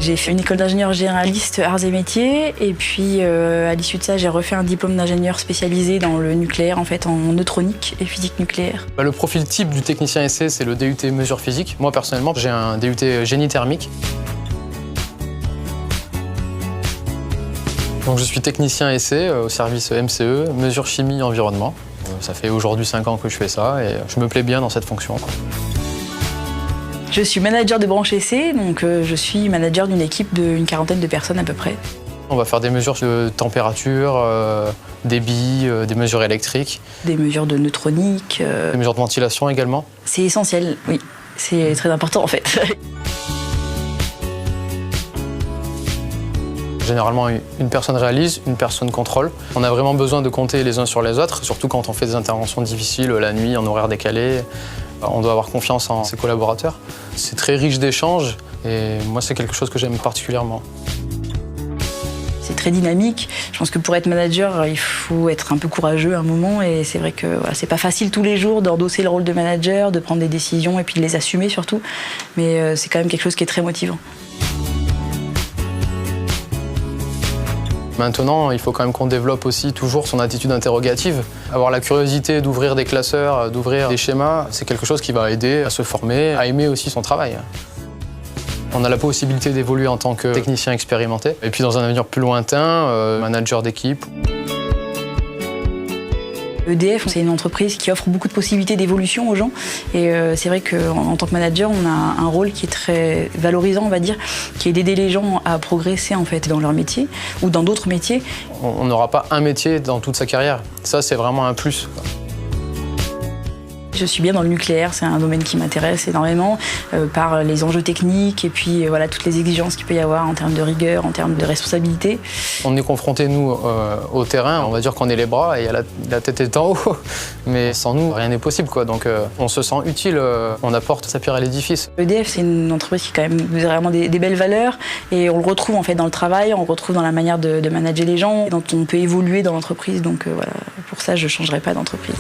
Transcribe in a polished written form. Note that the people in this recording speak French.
J'ai fait une école d'ingénieur généraliste arts et métiers et puis à l'issue de ça, j'ai refait un diplôme d'ingénieur spécialisé dans le nucléaire, en fait en neutronique et physique nucléaire. Le profil type du technicien essai, c'est le DUT mesure physique. Moi personnellement, j'ai un DUT génie thermique. Donc je suis technicien essai au service MCE, mesure chimie environnement. Ça fait aujourd'hui 5 ans que je fais ça et je me plais bien dans cette fonction. Je suis manager de branche essai, donc je suis manager d'une équipe d'une quarantaine de personnes à peu près. On va faire des mesures de température, débit, des mesures électriques. Des mesures de neutronique. Des mesures de ventilation également. C'est essentiel, oui. C'est très important en fait. Généralement, une personne réalise, une personne contrôle. On a vraiment besoin de compter les uns sur les autres, surtout quand on fait des interventions difficiles la nuit, en horaire décalé. On doit avoir confiance en ses collaborateurs. C'est très riche d'échanges et moi, c'est quelque chose que j'aime particulièrement. C'est très dynamique. Je pense que pour être manager, il faut être un peu courageux à un moment et c'est vrai que voilà, c'est pas facile tous les jours d'endosser le rôle de manager, de prendre des décisions et puis de les assumer surtout. Mais c'est quand même quelque chose qui est très motivant. Maintenant, il faut quand même qu'on développe aussi toujours son attitude interrogative. Avoir la curiosité d'ouvrir des classeurs, d'ouvrir des schémas, c'est quelque chose qui va aider à se former, à aimer aussi son travail. On a la possibilité d'évoluer en tant que technicien expérimenté. Et puis dans un avenir plus lointain, manager d'équipe. EDF, c'est une entreprise qui offre beaucoup de possibilités d'évolution aux gens. Et c'est vrai qu'en tant que manager, on a un rôle qui est très valorisant, on va dire, qui est d'aider les gens à progresser en fait dans leur métier ou dans d'autres métiers. On n'aura pas un métier dans toute sa carrière. Ça, c'est vraiment un plus. Je suis bien dans le nucléaire, c'est un domaine qui m'intéresse énormément par les enjeux techniques et puis voilà, toutes les exigences qu'il peut y avoir en termes de rigueur, en termes de responsabilité. On est confrontés, nous, au terrain. On va dire qu'on est les bras et la tête est en haut. Mais sans nous, rien n'est possible, quoi. Donc on se sent utile, on apporte sa pierre à l'édifice. EDF, c'est une entreprise qui a quand même vraiment des belles valeurs et on le retrouve en fait dans le travail, on le retrouve dans la manière de manager les gens, dont on peut évoluer dans l'entreprise. Donc voilà, pour ça, je ne changerai pas d'entreprise.